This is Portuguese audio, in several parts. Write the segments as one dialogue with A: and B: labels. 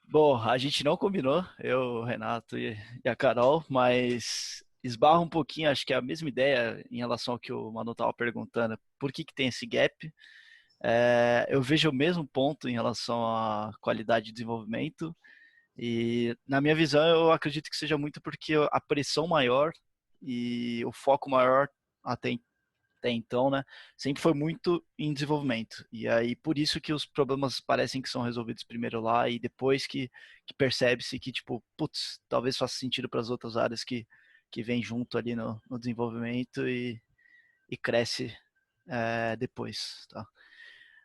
A: Bom, a gente não combinou, eu, o Renato e a Carol, mas esbarra um pouquinho, acho que é a mesma ideia em relação ao que o Manu estava perguntando, por que que tem esse gap? Eu vejo o mesmo ponto em relação à qualidade de desenvolvimento e, na minha visão, eu acredito que seja muito porque a pressão maior e o foco maior até então, né, sempre foi muito em desenvolvimento. E aí, por isso que os problemas parecem que são resolvidos primeiro lá e depois que percebe-se que, tipo, putz, talvez faça sentido para as outras áreas que vem junto ali no desenvolvimento e cresce depois, tá?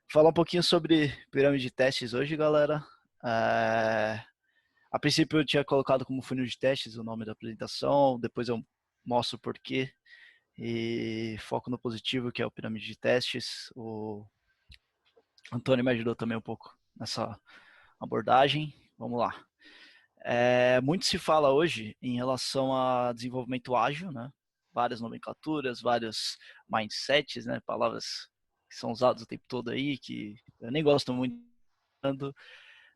A: Falar um pouquinho sobre pirâmide de testes hoje, galera. É, a princípio eu tinha colocado como funil de testes o nome da apresentação, depois eu mostro o porquê e foco no positivo, que é o pirâmide de testes. O Antônio me ajudou também um pouco nessa abordagem. Vamos lá. Muito se fala hoje em relação a desenvolvimento ágil, né? Várias nomenclaturas, vários mindsets, né? Palavras que são usadas o tempo todo aí, que eu nem gosto muito,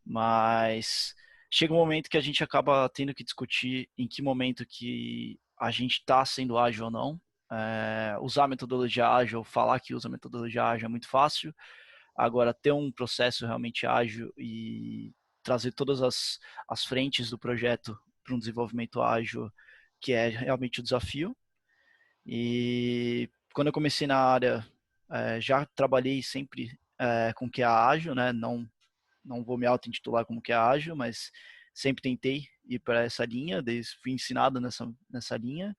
A: mas chega um momento que a gente acaba tendo que discutir em que momento que a gente está sendo ágil ou não. Usar a metodologia ágil, falar que usa a metodologia ágil é muito fácil. Agora, ter um processo realmente ágil e trazer todas as frentes do projeto para um desenvolvimento ágil, que é realmente o desafio. E quando eu comecei na área, já trabalhei sempre com QA ágil, né? Não vou me auto-intitular como QA ágil, mas sempre tentei ir para essa linha, desde fui ensinado nessa linha,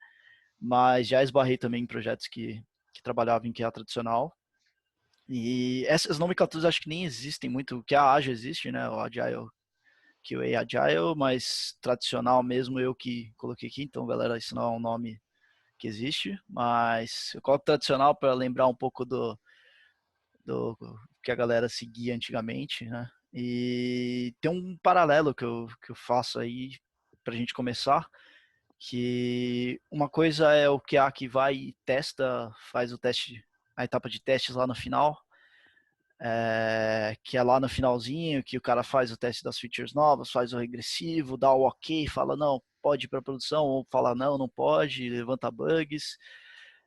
A: mas já esbarrei também em projetos que trabalhavam em QA tradicional. E essas nomenclaturas acho que nem existem muito. O QA ágil existe, né? O Agile, QA Agile, mas tradicional mesmo eu que coloquei aqui, então galera, isso não é um nome que existe, mas eu coloco tradicional para lembrar um pouco do que a galera seguia antigamente, né? E tem um paralelo que eu faço aí para a gente começar, que uma coisa é o QA que vai e testa, faz o teste, a etapa de testes lá no final, que é lá no finalzinho, que o cara faz o teste das features novas, faz o regressivo, dá o ok, fala não, pode ir para produção, ou fala não, não pode, levanta bugs.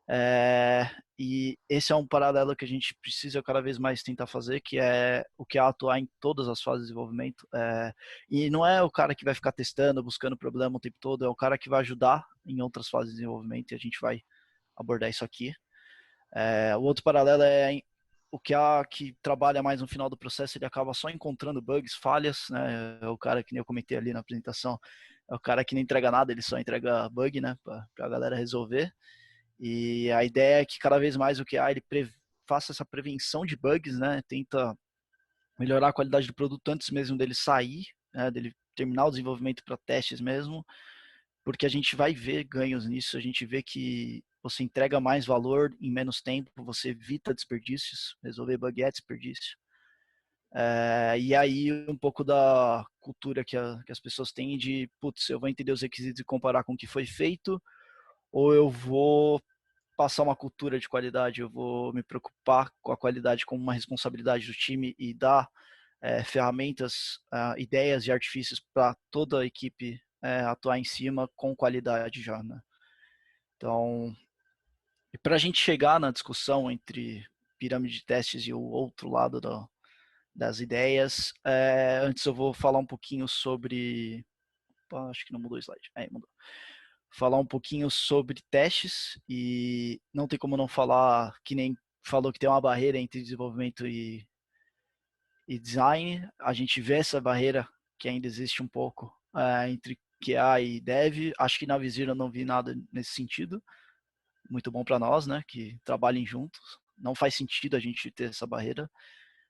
A: É, e esse é um paralelo que a gente precisa cada vez mais tentar fazer, que é o que é atuar em todas as fases de desenvolvimento. E não é o cara que vai ficar testando, buscando problema o tempo todo, é o cara que vai ajudar em outras fases de desenvolvimento, e a gente vai abordar isso aqui. O outro paralelo é o que trabalha mais no final do processo, ele acaba só encontrando bugs, falhas, né? É o cara que nem eu comentei ali na apresentação, é o cara que não entrega nada, ele só entrega bug, né, para a galera resolver. E a ideia é que cada vez mais o QA ele faça essa prevenção de bugs, né? Tenta melhorar a qualidade do produto antes mesmo dele sair, né? Dele terminar o desenvolvimento para testes mesmo, porque a gente vai ver ganhos nisso, a gente vê que você entrega mais valor em menos tempo, você evita desperdícios, resolver bug é desperdício. E aí um pouco da cultura que as pessoas têm de, putz, eu vou entender os requisitos e comparar com o que foi feito, ou eu vou passar uma cultura de qualidade, eu vou me preocupar com a qualidade como uma responsabilidade do time e dar ferramentas, ideias e artifícios para toda a equipe atuar em cima com qualidade já, né? Então, para a gente chegar na discussão entre pirâmide de testes e o outro lado das ideias, antes eu vou falar um pouquinho sobre. Opa, acho que não mudou o slide. Mudou. Falar um pouquinho sobre testes e não tem como não falar que nem falou que tem uma barreira entre desenvolvimento e design. A gente vê essa barreira que ainda existe um pouco entre QA e Dev. Acho que na Visir eu não vi nada nesse sentido. Muito bom para nós, né, que trabalhem juntos. Não faz sentido a gente ter essa barreira.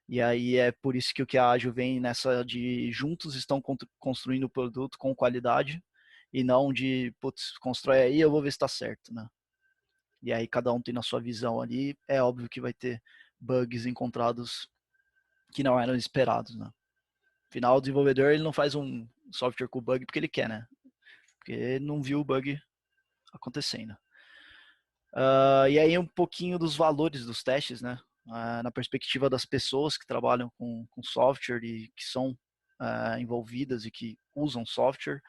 A: E aí é por isso que o QA Ágil vem nessa de juntos estão construindo o produto com qualidade e não de, putz, constrói aí, eu vou ver se está certo, né? E aí cada um tem na sua visão ali, é óbvio que vai ter bugs encontrados que não eram esperados, né? Afinal, o desenvolvedor ele não faz um software com bug porque ele quer, né? Porque ele não viu o bug acontecendo. E aí um pouquinho dos valores dos testes, né? Na perspectiva das pessoas que trabalham com software e que são envolvidas e que usam software.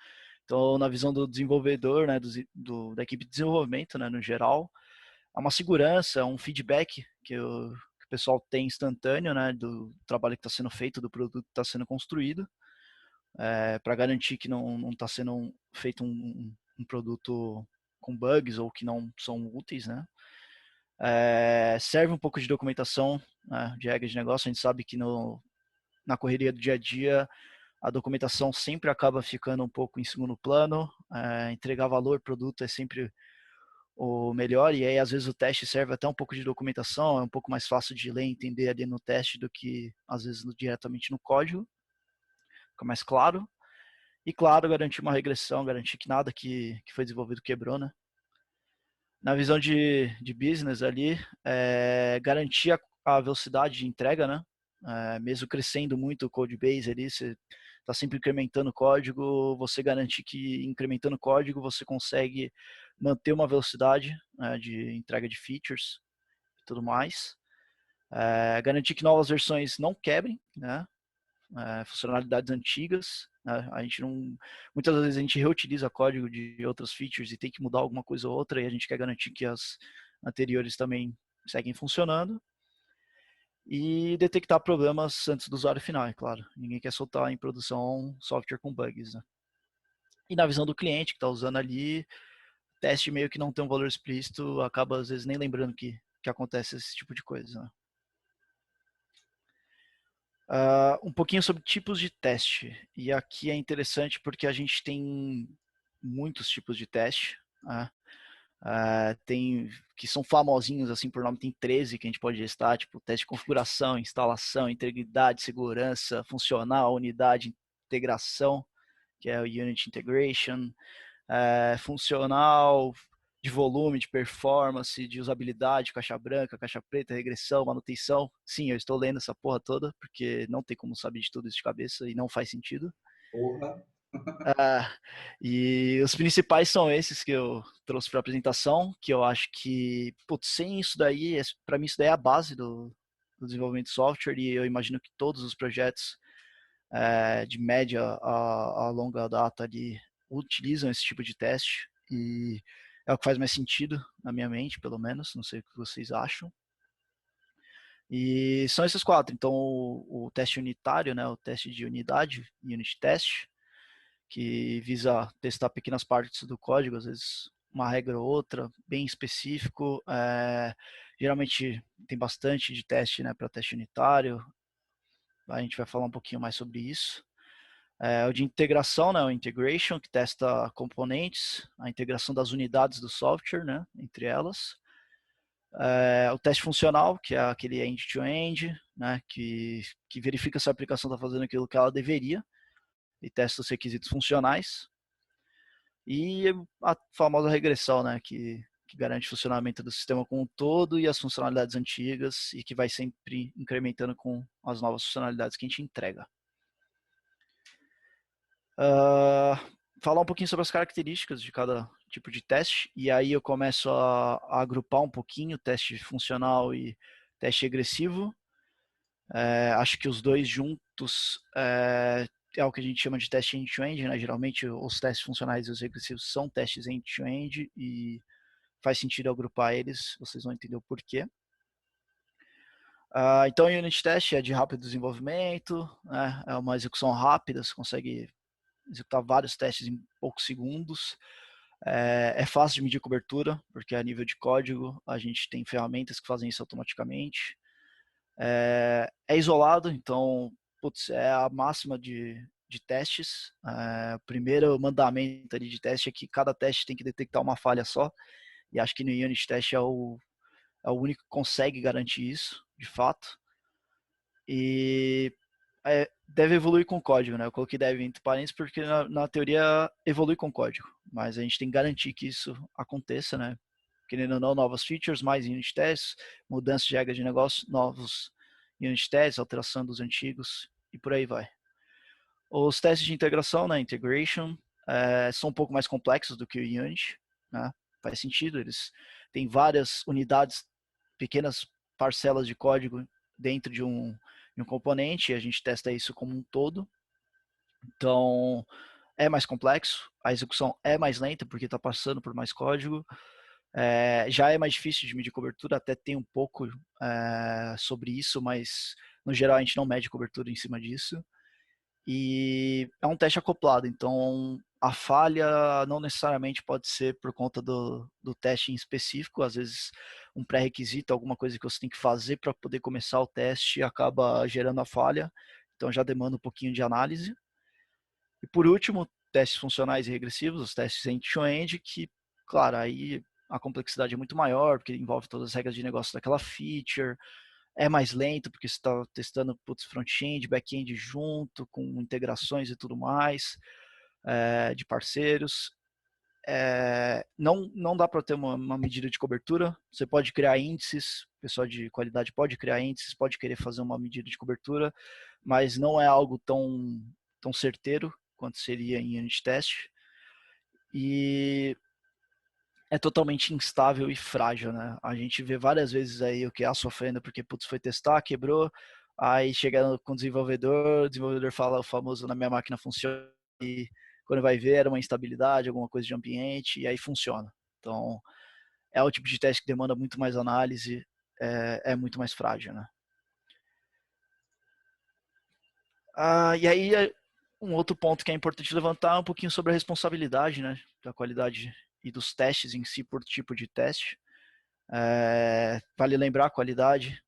A: Então, na visão do desenvolvedor, né, da equipe de desenvolvimento, né, no geral, há uma segurança, um feedback que o pessoal tem instantâneo, né, do trabalho que está sendo feito, do produto que está sendo construído, para garantir que não está sendo feito um produto com bugs ou que não são úteis, né? Serve um pouco de documentação, né, de regras de negócio. A gente sabe que na correria do dia a dia a documentação sempre acaba ficando um pouco em segundo plano. Entregar valor, produto é sempre o melhor, e aí às vezes o teste serve até um pouco de documentação, é um pouco mais fácil de ler e entender ali no teste do que às vezes diretamente no código, fica mais claro. E claro, garantir uma regressão, garantir que nada que foi desenvolvido quebrou, né? Na visão de business ali, garantir a velocidade de entrega, né? Mesmo crescendo muito o code base ali, você está sempre incrementando código, você garantir que incrementando código você consegue manter uma velocidade, né, de entrega de features e tudo mais. Garantir que novas versões não quebrem, né? Funcionalidades antigas, né? A gente não, muitas vezes a gente reutiliza código de outras features e tem que mudar alguma coisa ou outra, e a gente quer garantir que as anteriores também seguem funcionando. E detectar problemas antes do usuário final, é claro. Ninguém quer soltar em produção software com bugs, né? E na visão do cliente que está usando ali, teste meio que não tem um valor explícito, acaba às vezes nem lembrando que acontece esse tipo de coisa, né? Um pouquinho sobre tipos de teste. E aqui é interessante porque a gente tem muitos tipos de teste, né? Tem que são famosinhos assim por nome, tem 13 que a gente pode listar, tipo teste de configuração, instalação, integridade, segurança, funcional, unidade, integração, que é o Unit Integration, funcional, de volume, de performance, de usabilidade, caixa branca, caixa preta, regressão, manutenção. Sim, eu estou lendo essa porra toda, porque não tem como saber de tudo isso de cabeça e não faz sentido.
B: Porra.
A: E os principais são esses que eu trouxe para a apresentação, que eu acho que, putz, sem isso daí, para mim isso daí é a base do desenvolvimento de software, e eu imagino que todos os projetos de média a longa data ali utilizam esse tipo de teste, e é o que faz mais sentido na minha mente, pelo menos, não sei o que vocês acham. E são esses quatro, então o teste unitário, né, o teste de unidade, unit test, que visa testar pequenas partes do código, às vezes uma regra ou outra, bem específico. Geralmente tem bastante de teste, né, para teste unitário. A gente vai falar um pouquinho mais sobre isso. O de integração, né, o integration, que testa componentes, a integração das unidades do software, né, entre elas. O teste funcional, que é aquele end-to-end, né, que verifica se a aplicação está fazendo aquilo que ela deveria e testa os requisitos funcionais. E a famosa regressão, né, que garante o funcionamento do sistema como um todo e as funcionalidades antigas, e que vai sempre incrementando com as novas funcionalidades que a gente entrega. Falar um pouquinho sobre as características de cada tipo de teste, e aí eu começo a agrupar um pouquinho teste funcional e teste regressivo. Acho que os dois juntos é o que a gente chama de teste end-to-end, né? Geralmente os testes funcionais e os regressivos são testes end-to-end, e faz sentido agrupar eles, vocês vão entender o porquê. Então, o unit test é de rápido desenvolvimento, né? É uma execução rápida, você consegue executar vários testes em poucos segundos. É fácil de medir cobertura, porque a nível de código a gente tem ferramentas que fazem isso automaticamente. É isolado, então, putz, é a máxima de testes. O primeiro mandamento ali de teste é que cada teste tem que detectar uma falha só, e acho que no unit test é o único que consegue garantir isso, de fato. E deve evoluir com o código, né? Eu coloquei deve entre parênteses porque na teoria evolui com o código, mas a gente tem que garantir que isso aconteça, né? Querendo ou não, novas features, mais unit tests, mudanças de regras de negócio, novos unit tests, alteração dos antigos e por aí vai. Os testes de integração, né, integration, são um pouco mais complexos do que o unit, né? Faz sentido, eles têm várias unidades, pequenas parcelas de código dentro de um componente, e a gente testa isso como um todo. Então, é mais complexo, a execução é mais lenta porque está passando por mais código. Já é mais difícil de medir cobertura, até tem um pouco sobre isso, mas no geral a gente não mede cobertura em cima disso. E é um teste acoplado, então a falha não necessariamente pode ser por conta do teste em específico, às vezes um pré-requisito, alguma coisa que você tem que fazer para poder começar o teste acaba gerando a falha, então já demanda um pouquinho de análise. E por último, testes funcionais e regressivos, os testes end-to-end, que, claro, aí a complexidade é muito maior, porque envolve todas as regras de negócio daquela feature, é mais lento, porque você está testando front-end, back-end junto, com integrações e tudo mais, de parceiros. Não dá para ter uma medida de cobertura. Você pode criar índices, o pessoal de qualidade pode criar índices, pode querer fazer uma medida de cobertura, mas não é algo tão certeiro quanto seria em unit test. E é totalmente instável e frágil, né? A gente vê várias vezes aí o QA sofrendo porque, putz, foi testar, quebrou, aí chega com o desenvolvedor fala o famoso na minha máquina funciona, e quando vai ver era uma instabilidade, alguma coisa de ambiente, e aí funciona. Então, é o tipo de teste que demanda muito mais análise, é muito mais frágil, né? E aí, um outro ponto que é importante levantar é um pouquinho sobre a responsabilidade, né, da qualidade e dos testes em si por tipo de teste. Vale lembrar a qualidade,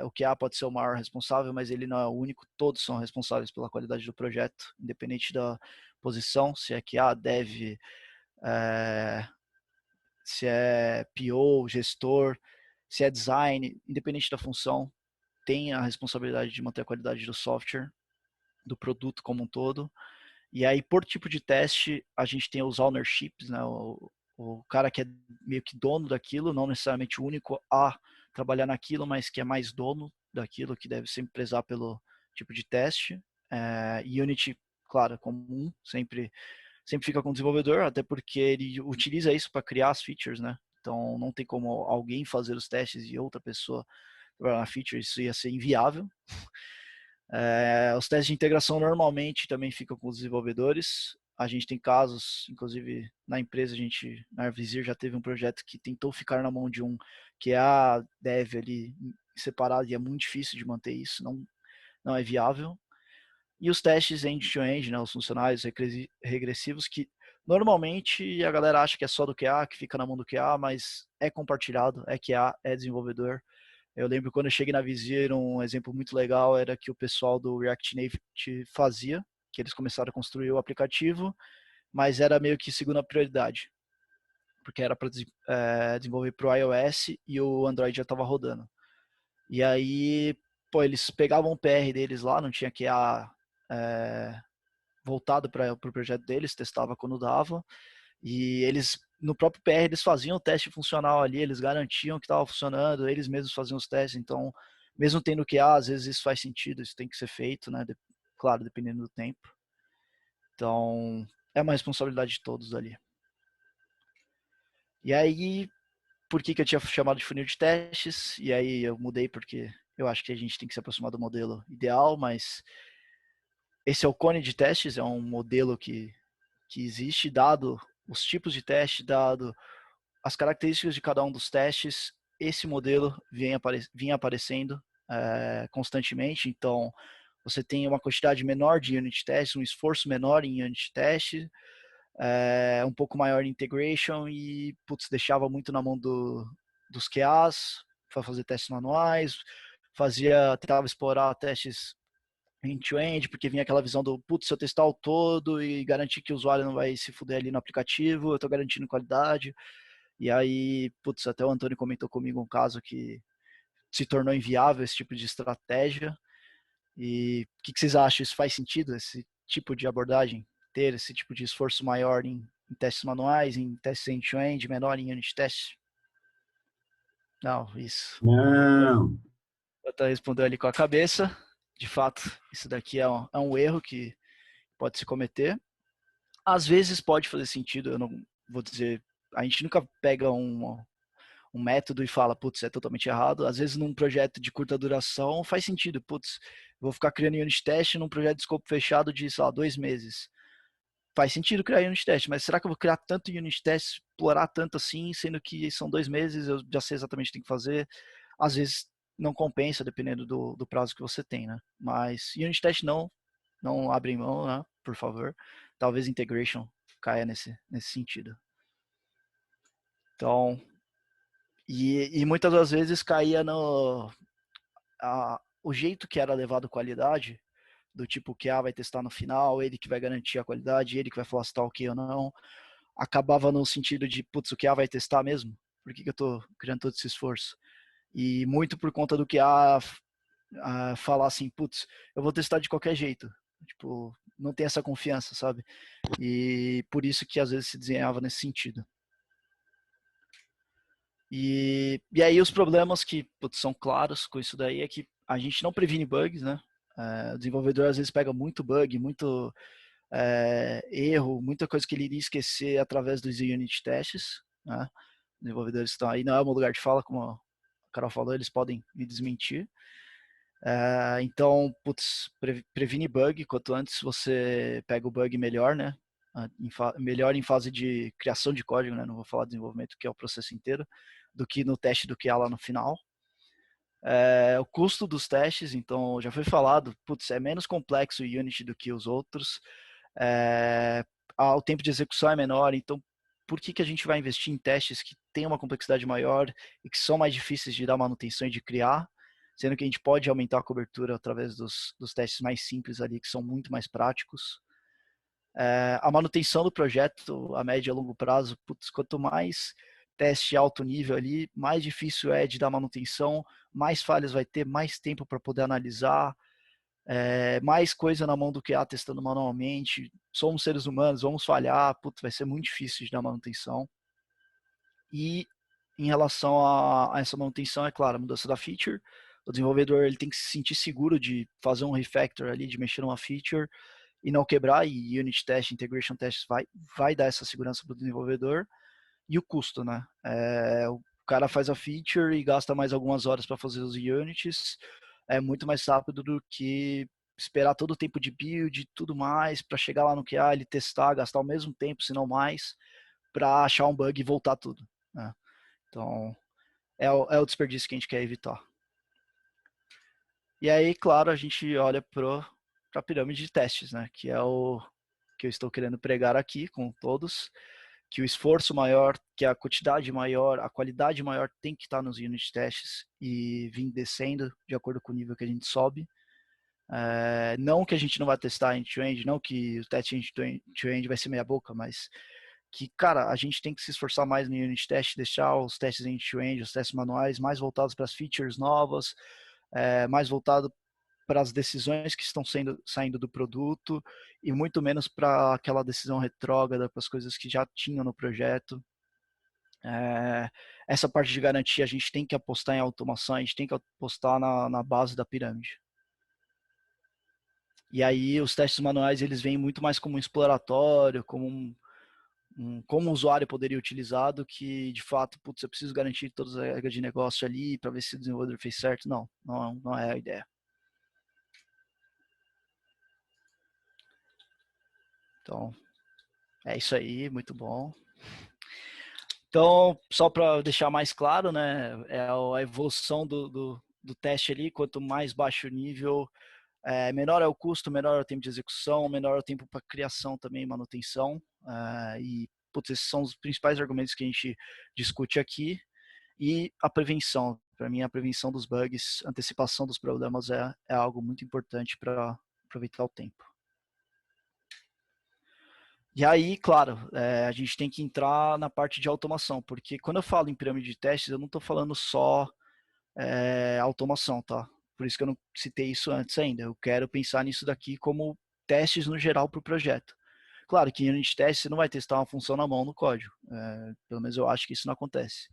A: o QA pode ser o maior responsável, mas ele não é o único, todos são responsáveis pela qualidade do projeto, independente da posição, se é QA, dev, é, se é PO, gestor, se é design, independente da função, tem a responsabilidade de manter a qualidade do software, do produto como um todo. E aí, por tipo de teste, a gente tem os ownerships, né? O cara que é meio que dono daquilo, não necessariamente o único a trabalhar naquilo, mas que é mais dono daquilo, que deve sempre prezar pelo tipo de teste. Unity, claro, comum, sempre fica com o desenvolvedor, até porque ele utiliza isso para criar as features, né? Então não tem como alguém fazer os testes e outra pessoa trabalhar na feature, isso ia ser inviável. Os testes de integração normalmente também ficam com os desenvolvedores. A gente tem casos, inclusive na empresa, na Arvisir já teve um projeto que tentou ficar na mão de um que é a dev ali separado e é muito difícil de manter isso, não é viável. E os testes end-to-end, né, os funcionais regressivos, que normalmente a galera acha que é só do QA, que fica na mão do QA, mas é compartilhado, é QA, é desenvolvedor. Eu lembro quando eu cheguei na Visir, um exemplo muito legal era que o pessoal do React Native fazia, que eles começaram a construir o aplicativo, mas era meio que segunda prioridade, porque era para desenvolver para o iOS e o Android já estava rodando. E aí, pô, eles pegavam o PR deles lá, não tinha QA voltado para o projeto deles, testava quando dava, e eles, no próprio PR, eles faziam o teste funcional ali, eles garantiam que estava funcionando, eles mesmos faziam os testes, então, mesmo tendo QA, às vezes isso faz sentido, isso tem que ser feito, né? Claro, dependendo do tempo. Então, é uma responsabilidade de todos ali. E aí, por que eu tinha chamado de funil de testes? E aí eu mudei porque eu acho que a gente tem que se aproximar do modelo ideal, mas esse é o cone de testes, é um modelo que existe, dado os tipos de teste, dado as características de cada um dos testes, esse modelo vinha aparecendo constantemente, então você tem uma quantidade menor de unit tests, um esforço menor em unit test, um pouco maior em integration e, putz, deixava muito na mão dos QAs para fazer testes manuais, tentava explorar testes end-to-end, porque vinha aquela visão do, putz, se eu testar o todo e garantir que o usuário não vai se fuder ali no aplicativo, eu estou garantindo qualidade. E aí, putz, até o Antônio comentou comigo um caso que se tornou inviável esse tipo de estratégia. E o que vocês acham? Isso faz sentido, esse tipo de abordagem? Ter esse tipo de esforço maior em testes manuais, em testes end-to-end, menor em unit test? Não, isso.
B: Não,
A: Eu até respondeu ali com a cabeça. De fato, isso daqui é um erro que pode se cometer. Às vezes pode fazer sentido, eu não vou dizer, a gente nunca pega um método e fala, putz, é totalmente errado. Às vezes num projeto de curta duração faz sentido, putz, vou ficar criando unit test num projeto de escopo fechado de, sei lá, 2 meses. Faz sentido criar unit test, mas será que eu vou criar tanto unit test, explorar tanto assim, sendo que são 2 meses, eu já sei exatamente o que tem que fazer. Às vezes não compensa, dependendo do prazo que você tem, né? Mas unit test não abrem mão, né? Por favor. Talvez integration caia nesse sentido. Então, e muitas das vezes caía o jeito que era levado qualidade, do tipo que vai testar no final, ele que vai garantir a qualidade, ele que vai falar se tá ok ou não, acabava no sentido de, putz, o QA vai testar mesmo? Por que eu tô criando todo esse esforço? E muito por conta do QA falar assim, putz, eu vou testar de qualquer jeito. Tipo, não tem essa confiança, sabe? E por isso que às vezes se desenhava nesse sentido. E aí os problemas que putz, são claros com isso daí é que a gente não previne bugs, né? O desenvolvedor às vezes pega muito bug, muito erro, muita coisa que ele iria esquecer através dos unit tests, né? Os desenvolvedores estão aí, não é o meu lugar de fala, como a Carol falou, eles podem me desmentir. Então, putz, previne bug, quanto antes você pega o bug melhor, né? Melhor em fase de criação de código, né? Não vou falar de desenvolvimento, que é o processo inteiro, do que no teste do QA lá no final. O custo dos testes, então, já foi falado, putz, é menos complexo o Unity do que os outros. É, o tempo de execução é menor, então por que a gente vai investir em testes que têm uma complexidade maior e que são mais difíceis de dar manutenção e de criar, sendo que a gente pode aumentar a cobertura através dos testes mais simples ali, que são muito mais práticos. A manutenção do projeto, a médio e a longo prazo, putz, quanto mais teste alto nível ali, mais difícil é de dar manutenção, mais falhas vai ter, mais tempo para poder analisar, mais coisa na mão do que testando manualmente. Somos seres humanos, vamos falhar, putz, vai ser muito difícil de dar manutenção. E em relação a essa manutenção, é claro, a mudança da feature, o desenvolvedor ele tem que se sentir seguro de fazer um refactor ali, de mexer numa feature e não quebrar, e unit test, integration test vai dar essa segurança para o desenvolvedor. E o custo, né? O cara faz a feature e gasta mais algumas horas para fazer os units, é muito mais rápido do que esperar todo o tempo de build e tudo mais para chegar lá no QA, ele testar, gastar o mesmo tempo, se não mais, para achar um bug e voltar tudo, né? Então, é o desperdício que a gente quer evitar. E aí, claro, a gente olha para a pirâmide de testes, né? Que é o que eu estou querendo pregar aqui com todos, que o esforço maior, que a quantidade maior, a qualidade maior tem que estar nos unit tests e vir descendo de acordo com o nível que a gente sobe. Não que a gente não vai testar end-to-end, não que o teste end-to-end vai ser meia boca, mas que, cara, a gente tem que se esforçar mais no unit test, deixar os testes end-to-end, os testes manuais mais voltados para as features novas, mais voltado para as decisões que estão saindo do produto e muito menos para aquela decisão retrógrada, para as coisas que já tinham no projeto. Essa parte de garantia a gente tem que apostar em automação, a gente tem que apostar na base da pirâmide. E aí os testes manuais eles vêm muito mais como um exploratório, como o usuário poderia utilizar do que de fato, putz, eu preciso garantir todas as regras de negócio ali para ver se o desenvolvedor fez certo. Não é a ideia. Então, é isso aí, muito bom. Então, só para deixar mais claro, né, é a evolução do teste ali, quanto mais baixo o nível, menor é o custo, menor é o tempo de execução, menor é o tempo para criação também, manutenção, e putz, esses são os principais argumentos que a gente discute aqui, e a prevenção, para mim a prevenção dos bugs, antecipação dos problemas é algo muito importante para aproveitar o tempo. E aí, claro, a gente tem que entrar na parte de automação, porque quando eu falo em pirâmide de testes, eu não estou falando só automação, tá? Por isso que eu não citei isso antes ainda. Eu quero pensar nisso daqui como testes no geral para o projeto. Claro que em unit test você não vai testar uma função na mão no código. Pelo menos eu acho que isso não acontece.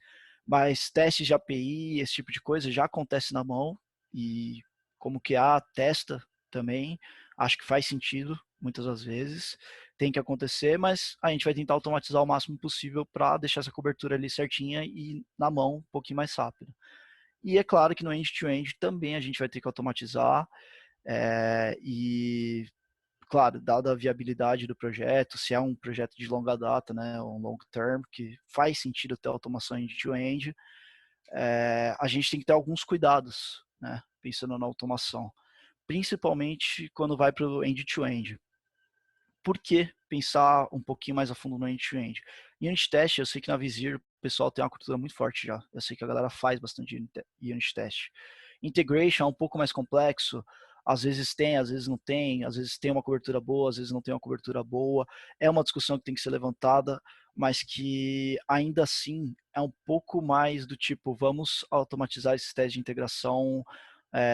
A: Mas testes de API, esse tipo de coisa já acontece na mão e como que testa também, acho que faz sentido muitas das vezes. tem que acontecer, mas a gente vai tentar automatizar o máximo possível para deixar essa cobertura ali certinha e na mão um pouquinho mais rápido. E é claro que no end-to-end também a gente vai ter que automatizar, e claro, dada a viabilidade do projeto, se é um projeto de longa data, né, um long term, que faz sentido ter automação end-to-end, a gente tem que ter alguns cuidados, né, pensando na automação, principalmente quando vai para o end-to-end. Por que pensar um pouquinho mais a fundo no end-to-end? Unit test, eu sei que na Visir o pessoal tem uma cultura muito forte já. Eu sei que a galera faz bastante unit test. Integration é um pouco mais complexo. Às vezes tem, às vezes não tem. Às vezes tem uma cobertura boa, às vezes não tem uma cobertura boa. É uma discussão que tem que ser levantada, mas que ainda assim é um pouco mais do tipo, vamos automatizar esses testes de integração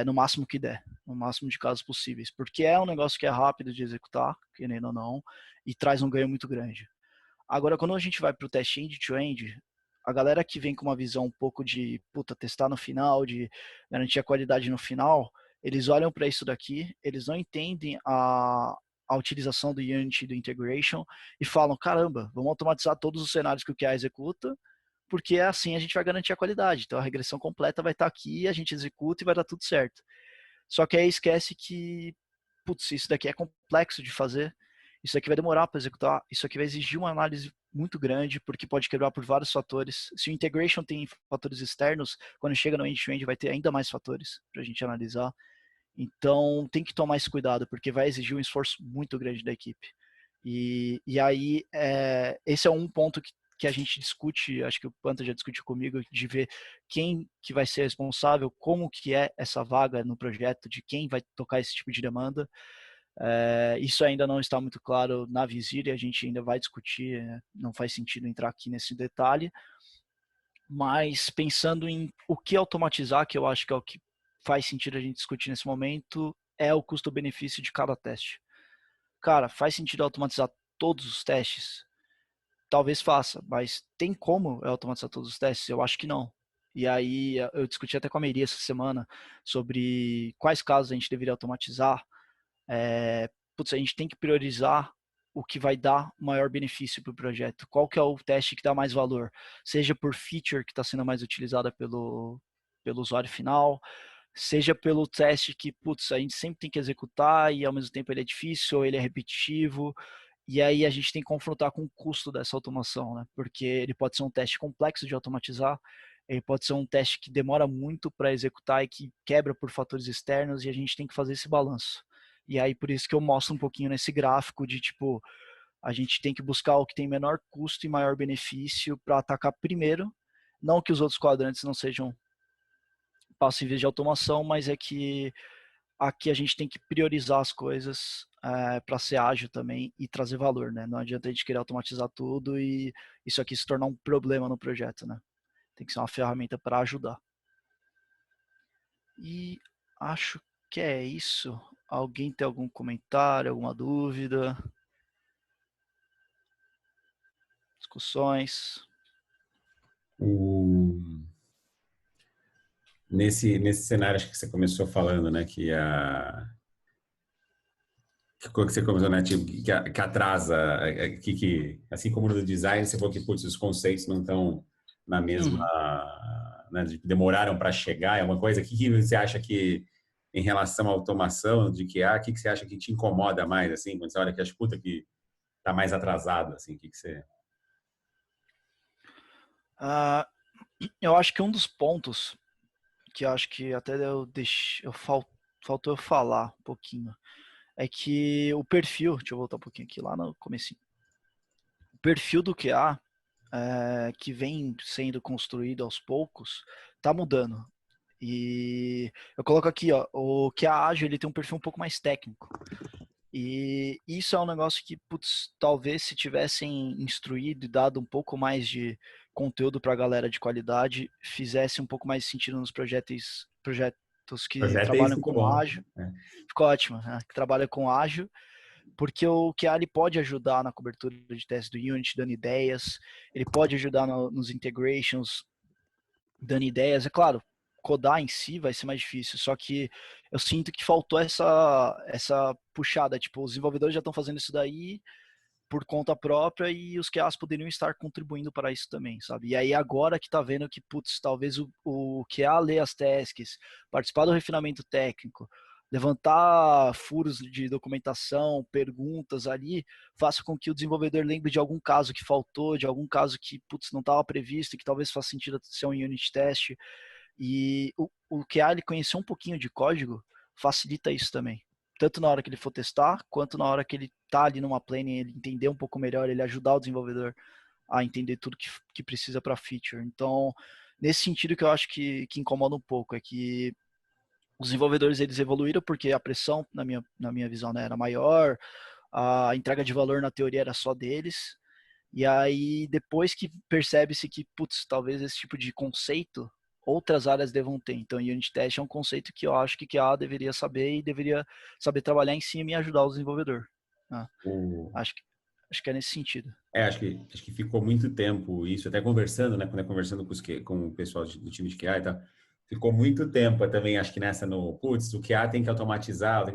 A: no máximo que der, no máximo de casos possíveis, porque é um negócio que é rápido de executar, querendo ou não, e traz um ganho muito grande. Agora, quando a gente vai para o teste end-to-end, a galera que vem com uma visão um pouco de, puta, testar no final, de garantir a qualidade no final, eles olham para isso daqui, eles não entendem a utilização do Unity e do Integration e falam, caramba, vamos automatizar todos os cenários que o QA executa, porque assim a gente vai garantir a qualidade. Então a regressão completa vai estar aqui, a gente executa e vai dar tudo certo. Só que aí esquece que, putz, isso daqui é complexo de fazer, isso aqui vai demorar para executar, isso aqui vai exigir uma análise muito grande, porque pode quebrar por vários fatores. Se o integration tem fatores externos, quando chega no end-to-end vai ter ainda mais fatores para a gente analisar. Então tem que tomar esse cuidado, porque vai exigir um esforço muito grande da equipe. E aí, esse é um ponto que a gente discute, acho que o Panta já discutiu comigo, de ver quem que vai ser responsável, como que é essa vaga no projeto, de quem vai tocar esse tipo de demanda. Isso ainda não está muito claro na Visir e a gente ainda vai discutir, não faz sentido entrar aqui nesse detalhe, mas pensando em o que automatizar, que eu acho que é o que faz sentido a gente discutir nesse momento, é o custo-benefício de cada teste. Cara, faz sentido automatizar todos os testes? Talvez faça, mas tem como eu automatizar todos os testes? Eu acho que não. E aí eu discuti até com a Meiri essa semana sobre quais casos a gente deveria automatizar. Putz, a gente tem que priorizar o que vai dar maior benefício para o projeto. Qual que é o teste que dá mais valor? Seja por feature que está sendo mais utilizada pelo usuário final, seja pelo teste que, putz, a gente sempre tem que executar e ao mesmo tempo ele é difícil, ou ele é repetitivo, e aí a gente tem que confrontar com o custo dessa automação, né? Porque ele pode ser um teste complexo de automatizar, ele pode ser um teste que demora muito para executar e que quebra por fatores externos, e a gente tem que fazer esse balanço. E aí por isso que eu mostro um pouquinho nesse gráfico de tipo, a gente tem que buscar o que tem menor custo e maior benefício para atacar primeiro, não que os outros quadrantes não sejam passíveis de automação, mas é que aqui a gente tem que priorizar as coisas para ser ágil também e trazer valor, né? Não adianta a gente querer automatizar tudo e isso aqui se tornar um problema no projeto, né? Tem que ser uma ferramenta para ajudar. E acho que é isso. Alguém tem algum comentário, alguma dúvida? Discussões?
B: O... Nesse cenário, acho que você começou falando, né, que você começou, né, tipo, que atrasa, assim como no design, você falou que, putz, os conceitos não estão na mesma,
A: Uhum.
B: né, demoraram para chegar, é uma coisa, que você acha que, em relação à automação de QA, que você acha que te incomoda mais, assim, quando você olha que acha, puta, que tá mais atrasado, assim, que você...
A: Ah, eu acho que um dos pontos que eu acho que até faltou eu falar um pouquinho é que o perfil, deixa eu voltar um pouquinho aqui lá no comecinho. O perfil do QA que vem sendo construído aos poucos está mudando. E eu coloco aqui, ó, o QA ágil ele tem um perfil um pouco mais técnico. E isso é um negócio que, putz, talvez se tivessem instruído e dado um pouco mais de conteúdo para a galera de qualidade, fizesse um pouco mais sentido nos projetos
B: O
A: que
B: projeto é isso,
A: trabalham
B: muito
A: com
B: bom,
A: ágil.
B: né?
A: Ficou ótimo, né? Que trabalha com ágil, porque o QA ele pode ajudar na cobertura de testes do Unity, dando ideias, ele pode ajudar nos integrations, dando ideias. É claro, codar em si vai ser mais difícil, só que eu sinto que faltou essa puxada, tipo, os desenvolvedores já estão fazendo isso daí, por conta própria e os QAs poderiam estar contribuindo para isso também, sabe? E aí agora que tá vendo que, putz, talvez o QA ler as tasks, participar do refinamento técnico, levantar furos de documentação, perguntas ali, faça com que o desenvolvedor lembre de algum caso que faltou, de algum caso que, putz, não estava previsto e que talvez faça sentido ser um unit test. E o QA, ele conhecer um pouquinho de código, facilita isso também. Tanto na hora que ele for testar, quanto na hora que ele tá ali numa planning, ele entender um pouco melhor, ele ajudar o desenvolvedor a entender tudo que precisa para feature. Então, nesse sentido que eu acho que incomoda um pouco, é que os desenvolvedores eles evoluíram porque a pressão, na minha visão, né, era maior, a entrega de valor na teoria era só deles, e aí depois que percebe-se que, putz, talvez esse tipo de conceito outras áreas devam ter. Então, Unit Test é um conceito que eu acho que QA deveria saber e deveria saber trabalhar em cima e ajudar o desenvolvedor. Né?
B: O...
A: Acho que é nesse sentido.
B: Acho que ficou muito tempo isso, até conversando, né, quando é conversando com o pessoal do time de QA e tal, ficou muito tempo também, acho que nessa putz, o QA tem que automatizar,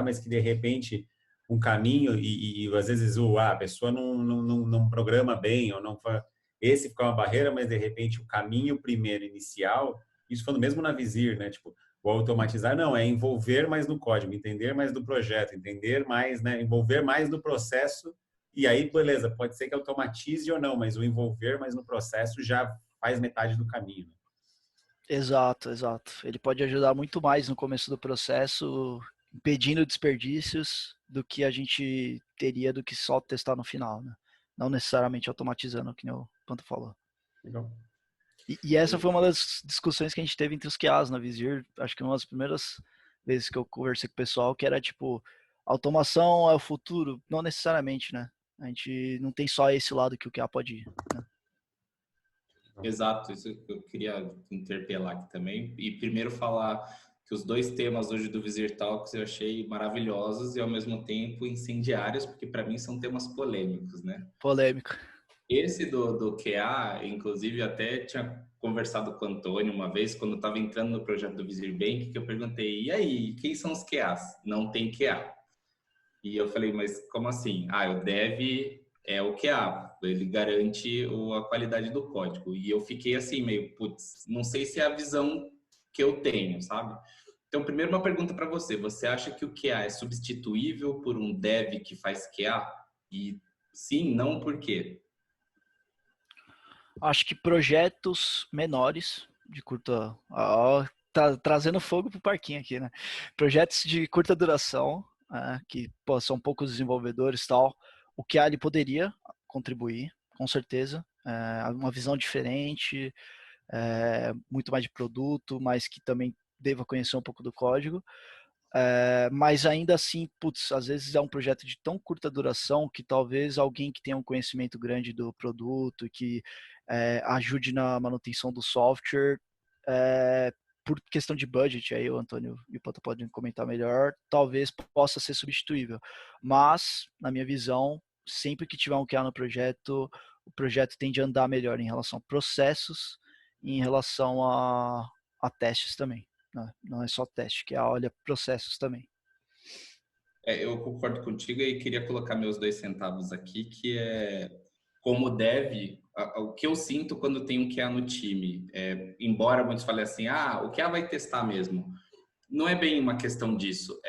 B: mas que de repente um caminho e às vezes a pessoa não programa bem ou não faz, esse fica uma barreira, mas de repente o caminho primeiro inicial, isso foi mesmo na Visir, né, tipo, o automatizar não, é envolver mais no código, entender mais do projeto, entender mais, né, envolver mais no processo. E aí, beleza, pode ser que automatize ou não, mas o envolver mais no processo já faz metade do caminho.
A: Exato, exato. Ele pode ajudar muito mais no começo do processo, impedindo desperdícios do que a gente teria do que só testar no final, né? Não necessariamente automatizando, que nem o Panto falou.
B: Legal.
A: E essa foi uma das discussões que a gente teve entre os QAs na Visir. Acho que uma das primeiras vezes que eu conversei com o pessoal, que era tipo, automação é o futuro? Não necessariamente, né? A gente não tem só esse lado que o QA pode ir. Né?
C: Exato, isso eu queria interpelar aqui também. E primeiro falar que os dois temas hoje do Visir Talks eu achei maravilhosos e ao mesmo tempo incendiários, porque para mim são temas polêmicos, né?
A: Polêmico.
C: Esse do QA, inclusive, até tinha conversado com o Antônio uma vez, quando estava entrando no projeto do Visir Bank, que eu perguntei, e aí, quem são os QAs? Não tem QA. E eu falei, mas como assim? O dev é o QA, ele garante a qualidade do código. E eu fiquei assim, meio, putz, não sei se é a visão que eu tenho, sabe? Então, primeiro uma pergunta para você. Você acha que o QA é substituível por um dev que faz QA? E sim, não, por quê?
A: Acho que projetos menores, de curta... tá trazendo fogo pro parquinho aqui, né? Projetos de curta duração, que são poucos desenvolvedores e tal, o QA ele poderia contribuir, com certeza. Uma visão diferente, muito mais de produto, mas que também deva conhecer um pouco do código. Mas ainda assim, putz, às vezes é um projeto de tão curta duração que talvez alguém que tenha um conhecimento grande do produto, que ajude na manutenção do software, por questão de budget, aí o Antônio e o Pato podem comentar melhor, talvez possa ser substituível. Mas, na minha visão, sempre que tiver um QA no projeto, o projeto tende a andar melhor em relação a processos e em relação a testes também. Não é só teste, que olha processos também.
C: Eu concordo contigo e queria colocar meus 2 centavos aqui, que é como dev, o que eu sinto quando tem um QA no time, embora muitos falem assim, o QA vai testar mesmo, não é bem uma questão disso,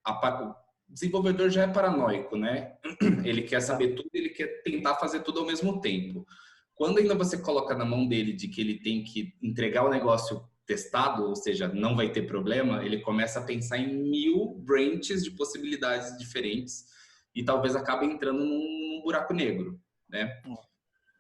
C: o desenvolvedor já é paranoico, né? Ele quer saber tudo, ele quer tentar fazer tudo ao mesmo tempo. Quando ainda você coloca na mão dele de que ele tem que entregar o negócio testado, ou seja, não vai ter problema, ele começa a pensar em 1000 branches de possibilidades diferentes e talvez acabe entrando num buraco negro, né?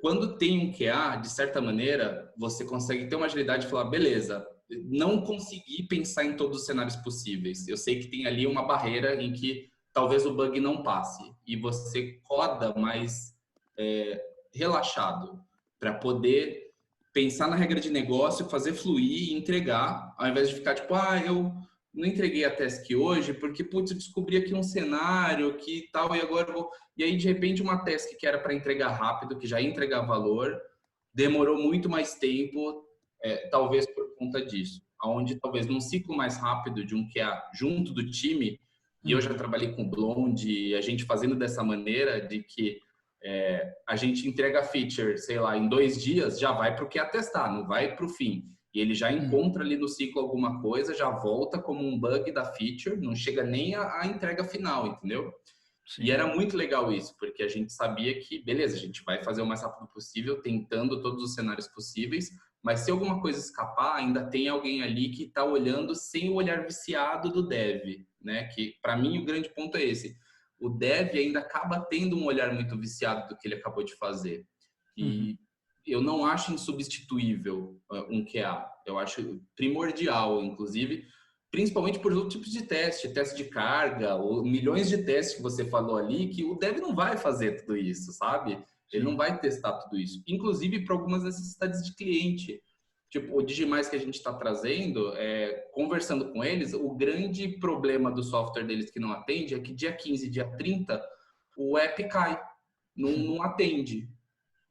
C: Quando tem um QA, de certa maneira, você consegue ter uma agilidade e falar, beleza, não consegui pensar em todos os cenários possíveis. Eu sei que tem ali uma barreira em que talvez o bug não passe e você coda mais relaxado para poder pensar na regra de negócio, fazer fluir e entregar, ao invés de ficar tipo, eu não entreguei a task hoje porque, putz, eu descobri aqui um cenário que tal e agora eu vou... E aí, de repente, uma task que era para entregar rápido, que já ia entregar valor, demorou muito mais tempo, talvez por conta disso. Onde talvez num ciclo mais rápido de um QA junto do time, E eu já trabalhei com Blonde, e a gente fazendo dessa maneira de que a gente entrega a feature, sei lá, em 2 dias, já vai para o que é testar, não vai para o fim. E ele já encontra ali no ciclo alguma coisa, já volta como um bug da feature, não chega nem à entrega final, entendeu?
A: Sim.
C: E era muito legal isso, porque a gente sabia que, beleza, a gente vai fazer o mais rápido possível, tentando todos os cenários possíveis, mas se alguma coisa escapar, ainda tem alguém ali que está olhando sem o olhar viciado do dev, né? Que, para mim, o grande ponto é esse. O dev ainda acaba tendo um olhar muito viciado do que ele acabou de fazer. E eu não acho insubstituível um QA. Eu acho primordial, inclusive, principalmente por outros tipos de teste de carga, ou milhões de testes que você falou ali, que o dev não vai fazer tudo isso, sabe? Ele não vai testar tudo isso. Inclusive para algumas necessidades de cliente. Tipo, o Digimais que a gente está trazendo, conversando com eles, o grande problema do software deles que não atende é que dia 15, dia 30, o app cai, não atende.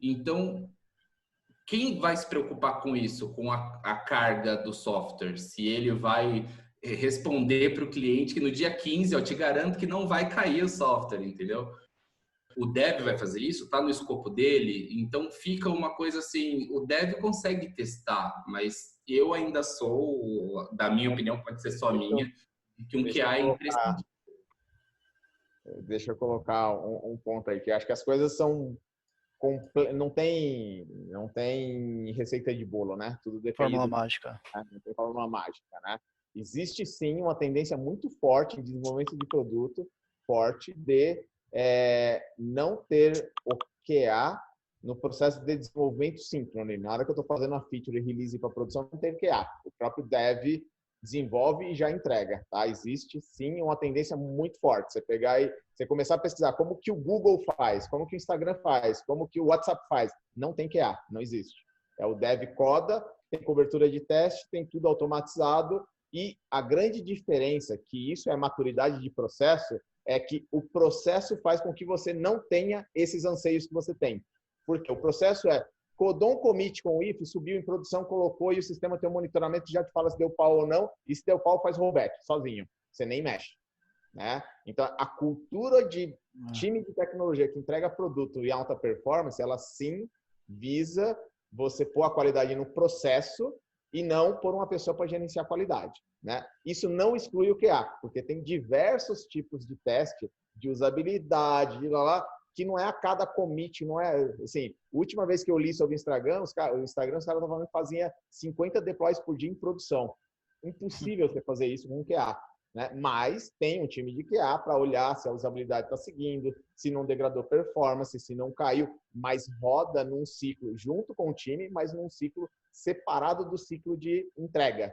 C: Então, quem vai se preocupar com isso, com a carga do software? Se ele vai responder para o cliente que no dia 15, eu te garanto que não vai cair o software, entendeu? O dev vai fazer isso, está no escopo dele, então fica uma coisa assim, o dev consegue testar, mas eu ainda sou, da minha opinião, pode ser só minha, que um QA é imprescindível.
D: Deixa eu colocar um ponto aí, que acho que as coisas são não tem receita de bolo, né? Tudo depende
A: Fórmula mágica.
D: Não tem fórmula mágica, né? Existe sim uma tendência muito forte em desenvolvimento de produto, forte de não ter o QA no processo de desenvolvimento síncrono. Na hora que eu estou fazendo a feature e release para produção, não tem QA. O próprio dev desenvolve e já entrega, tá? Existe sim uma tendência muito forte. Você pegar e você começar a pesquisar como que o Google faz, como que o Instagram faz, como que o WhatsApp faz, não tem QA, não existe. É o dev coda, tem cobertura de teste, tem tudo automatizado e a grande diferença, que isso é maturidade de processo, é que o processo faz com que você não tenha esses anseios que você tem. Porque o processo codou um commit com o if, subiu em produção, colocou e o sistema tem um monitoramento que já te fala se deu pau ou não, e se deu pau faz rollback, sozinho, você nem mexe. Né? Então, a cultura de time de tecnologia que entrega produto e alta performance, ela sim visa você pôr a qualidade no processo e não por uma pessoa para gerenciar a qualidade. Né? Isso não exclui o QA, porque tem diversos tipos de teste, de usabilidade, de que não é a cada commit, não é assim. A última vez que eu li sobre o Instagram, os caras estavam falando que faziam 50 deploys por dia em produção. Impossível você fazer isso com um QA. Né? Mas tem um time de QA para olhar se a usabilidade está seguindo, se não degradou performance, se não caiu, mas roda num ciclo junto com o time, mas num ciclo separado do ciclo de entrega.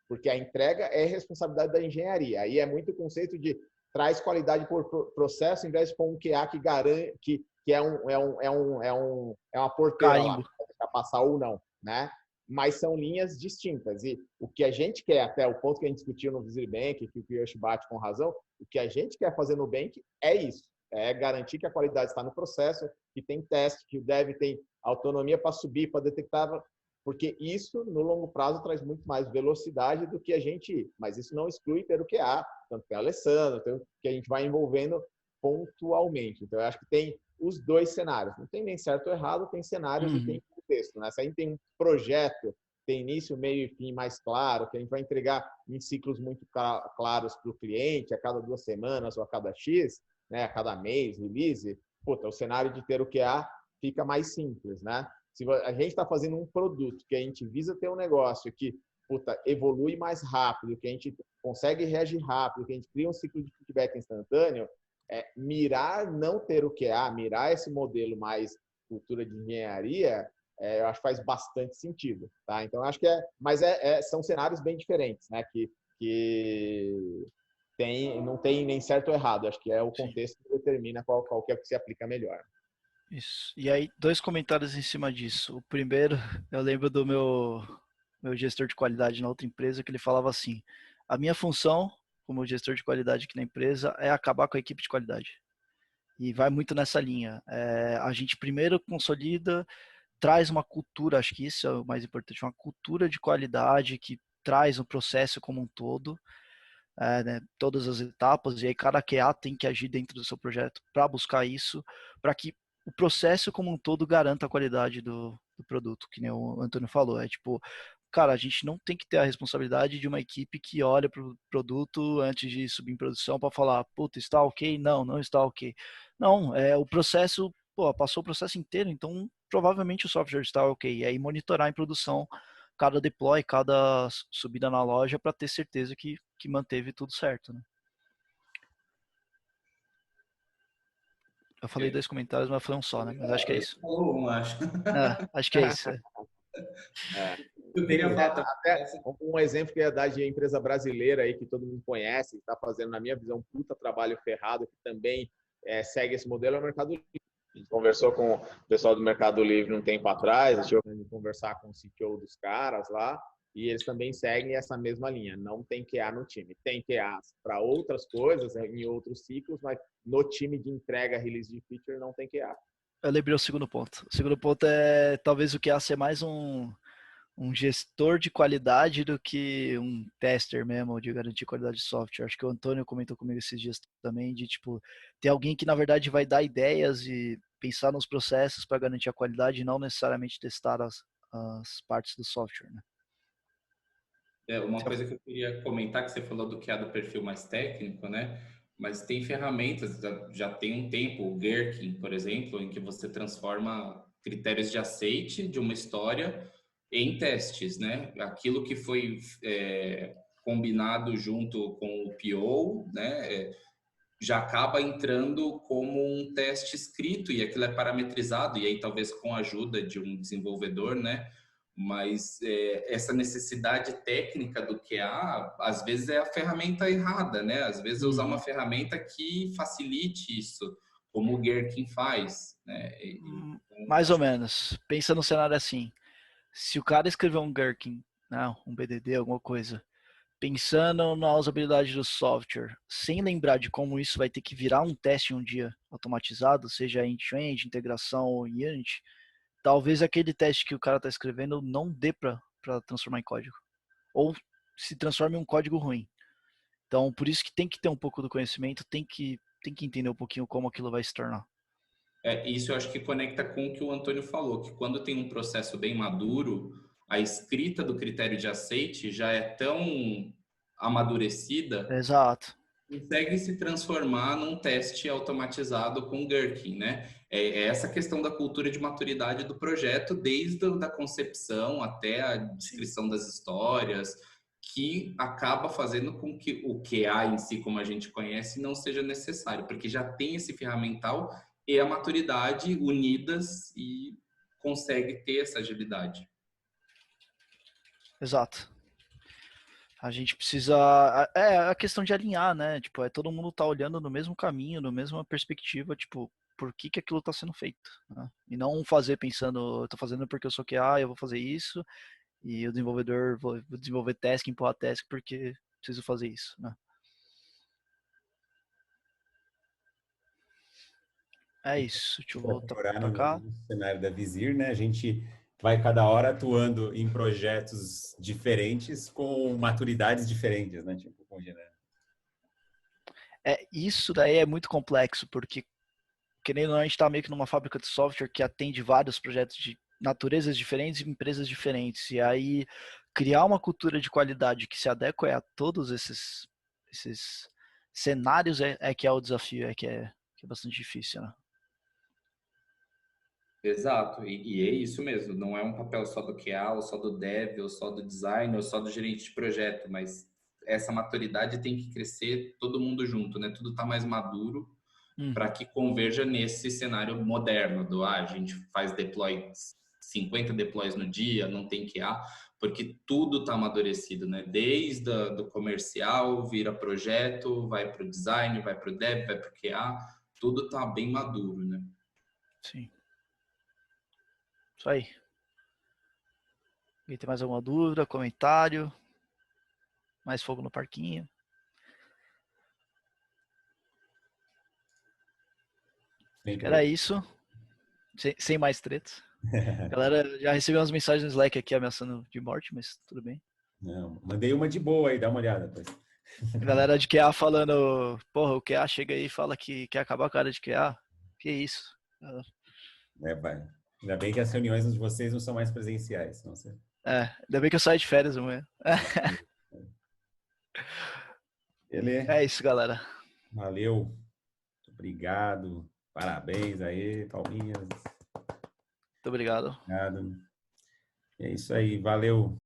D: Porque a entrega é responsabilidade da engenharia. Aí é muito o conceito de traz qualidade por processo, em vez de pôr um QA que garante que é uma porteira lá, para passar ou não, né? Mas são linhas distintas. E o que a gente quer, até o ponto que a gente discutiu no VisiBank, que o Yoshi bate com razão, o que a gente quer fazer no Bank é isso. É garantir que a qualidade está no processo, que tem teste, que o dev tem autonomia para subir, para detectar, porque isso, no longo prazo, traz muito mais velocidade do que a gente... Mas isso não exclui ter o QA, tanto que é Alessandro, tanto que a gente vai envolvendo pontualmente. Então, eu acho que tem os dois cenários. Não tem nem certo ou errado, tem cenários e tem contexto. Né? Se a gente tem um projeto, tem início, meio e fim mais claro, que a gente vai entregar em ciclos muito claros para o cliente, a cada 2 semanas ou a cada X, né? A cada mês, release, o cenário de ter o QA fica mais simples, né? Se a gente está fazendo um produto que a gente visa ter um negócio que evolui mais rápido, que a gente consegue reagir rápido, que a gente cria um ciclo de feedback instantâneo, mirar não ter o QA, mirar esse modelo mais cultura de engenharia, eu acho que faz bastante sentido, tá? Então, acho que mas são cenários bem diferentes, né? Que não tem nem certo ou errado, acho que é o contexto que determina qual que é o que se aplica melhor.
A: Isso. E aí, 2 comentários em cima disso. O primeiro, eu lembro do meu gestor de qualidade na outra empresa, que ele falava assim: a minha função como gestor de qualidade aqui na empresa é acabar com a equipe de qualidade. E vai muito nessa linha. A gente primeiro consolida, traz uma cultura, acho que isso é o mais importante, uma cultura de qualidade que traz o processo como um todo. né, todas as etapas, e aí cada QA tem que agir dentro do seu projeto para buscar isso, para que o processo como um todo garanta a qualidade do produto, que nem o Antônio falou. É tipo, cara, a gente não tem que ter a responsabilidade de uma equipe que olha para o produto antes de subir em produção para falar, puta, está ok? Não, não está ok. Não, o processo, pô, passou o processo inteiro, então provavelmente o software está ok. E aí monitorar em produção cada deploy, cada subida na loja para ter certeza que manteve tudo certo, né? Eu falei 2 comentários, mas foi um só, né? Mas acho que é isso.
C: Falou um, acho.
A: Acho que é isso.
D: É.
C: Eu queria falar
D: Até um exemplo que eu ia dar de empresa brasileira aí que todo mundo conhece, está fazendo, na minha visão, um puta trabalho ferrado, que também segue esse modelo, é o Mercado Livre. A gente conversou com o pessoal do Mercado Livre um tempo atrás, a gente foi conversar com o CTO dos caras lá, e eles também seguem essa mesma linha. Não tem QA no time. Tem QA para outras coisas, em outros ciclos, mas no time de entrega, release de feature, não tem QA.
A: Eu lembrei o segundo ponto. O segundo ponto é talvez o QA ser mais um gestor de qualidade do que um tester mesmo, de garantir qualidade de software. Acho que o Antônio comentou comigo esses dias também, de tipo, ter alguém que na verdade vai dar ideias e pensar nos processos para garantir a qualidade e não necessariamente testar as partes do software, né?
C: Uma coisa que eu queria comentar, que você falou do que é do perfil mais técnico, né? Mas tem ferramentas, já tem um tempo, o Gherkin, por exemplo, em que você transforma critérios de aceite de uma história em testes, né? Aquilo que foi combinado junto com o PO, né? Já acaba entrando como um teste escrito e aquilo é parametrizado, e aí talvez com a ajuda de um desenvolvedor, né? Mas essa necessidade técnica do QA, às vezes é a ferramenta errada, né? Às vezes é usar uma ferramenta que facilite isso, como o Gherkin faz, né?
A: Mais ou menos. Pensa no cenário assim. Se o cara escrever um Gherkin, não, um BDD, alguma coisa, pensando na usabilidade do software, sem lembrar de como isso vai ter que virar um teste um dia automatizado, seja end-to-end, integração ou Unity, talvez aquele teste que o cara está escrevendo não dê para transformar em código. Ou se transforme em um código ruim. Então, por isso que tem que ter um pouco do conhecimento, tem que entender um pouquinho como aquilo vai se tornar.
C: Isso eu acho que conecta com o que o Antônio falou, que quando tem um processo bem maduro, a escrita do critério de aceite já é tão amadurecida,
A: Exato.
C: consegue se transformar num teste automatizado com Gherkin, né? É essa questão da cultura de maturidade do projeto, desde a concepção até a descrição das histórias, que acaba fazendo com que o QA em si, como a gente conhece, não seja necessário, porque já tem esse ferramental e a maturidade unidas e consegue ter essa agilidade.
A: Exato. A gente precisa. É a questão de alinhar, né? Tipo, todo mundo tá olhando no mesmo caminho, na mesma perspectiva, tipo, por que aquilo tá sendo feito, né? E não fazer pensando, eu tô fazendo porque eu sou QA, eu vou fazer isso, e o desenvolvedor, vou desenvolver task, empurrar task porque preciso fazer isso, né? É isso, deixa eu voltar para cá.
B: No cenário da Visir, né? A gente vai cada hora atuando em projetos diferentes com maturidades diferentes, né? Tipo, com
A: Isso daí é muito complexo, porque querendo ou não, a gente está meio que numa fábrica de software que atende vários projetos de naturezas diferentes e empresas diferentes. E aí, criar uma cultura de qualidade que se adeque a todos esses cenários que é o desafio, que é bastante difícil, né?
C: Exato, e é isso mesmo, não é um papel só do QA, ou só do dev, ou só do design, ou só do gerente de projeto, mas essa maturidade tem que crescer todo mundo junto, né? Tudo está mais maduro para que converja nesse cenário moderno a gente faz 50 deploys no dia, não tem QA, porque tudo está amadurecido, né? Desde do comercial, vira projeto, vai para o design, vai para o dev, vai para o QA, tudo está bem maduro, né?
A: Sim. Isso aí. Alguém tem mais alguma dúvida, comentário? Mais fogo no parquinho? Era isso. Sem mais tretas. Galera, já recebeu umas mensagens no Slack aqui ameaçando de morte, mas tudo bem.
B: Não, mandei uma de boa aí, dá uma olhada.
A: A galera de QA falando, porra, o QA chega aí e fala que quer acabar com a área de QA. Que isso?
B: Pai. Ainda bem que as reuniões de vocês não são mais presenciais. Não sei.
A: Ainda bem que eu saio de férias amanhã.
B: Beleza.
A: É isso, galera.
B: Valeu. Muito obrigado. Parabéns aí, palminhas.
A: Muito obrigado.
B: Obrigado. É isso aí. Valeu.